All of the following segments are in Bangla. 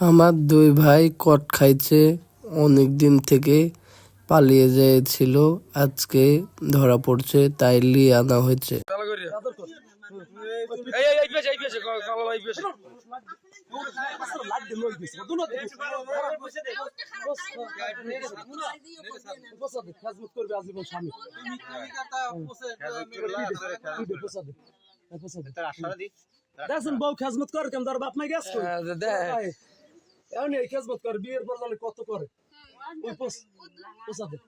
আমার দুই ভাই কট খাইছে, অনেক দিন থেকে পালিয়ে যেছিল, আজকে ধরা পড়ছে, তাই লিয়ে আনা হয়েছে। দেখুন বউ খেজমত করে কেন তার বাপ মাই গেছে এই খেজমত করে বিয়ের পর জানি কত করে ওই পোষা দে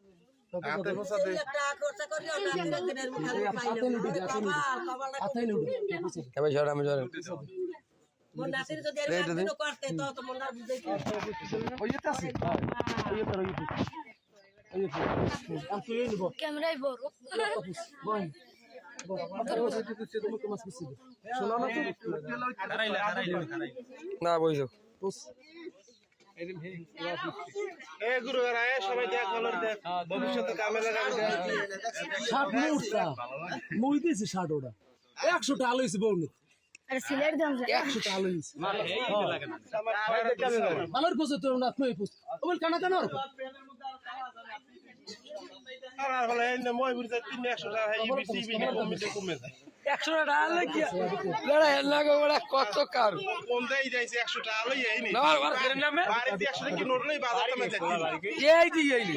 ক্যামেরায় বড় না বইছো সবাই দেখ ভালো দেখ ভবিষ্যতে কামে লাগাবে। 60 ওটা 100 টাকা লইছে বউ নি আরে সিলেট দাম 100 টাকা লইছে ভালোর পোষে তো না তুই পোষ ওই কানা কানা আর হলে এই না মই বুঝতে 300 টাকা এই বিসিবি নি কমে যায় 100 টাকা লাগি লড়াই লাগো বড় কত কার কোন দেই যাইছে 100 টাকা লই এই নি না আর করে নামে বাড়িতে 100 টাকা কি নোট লই বাজার কামে যাচ্ছি এই দি এইলি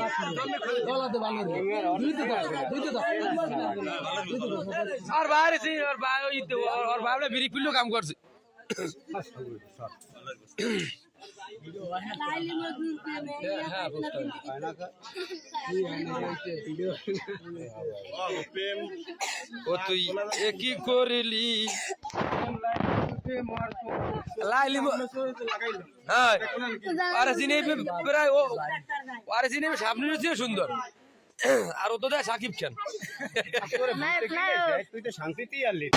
গলা দে ভালো দুই দে আর বাইরে সি আর ভাই ওই আর ভাবলে বিড়ি পিল্লো কাম করছে ও তুই কি করলি লাইলি হ্যাঁ আরে জিনে প্রায় ও আরে জিনে সামনে রয়েছে সুন্দর আর ও তো দেখ সাকিব খান তুই তো শান্তিতেই আনলি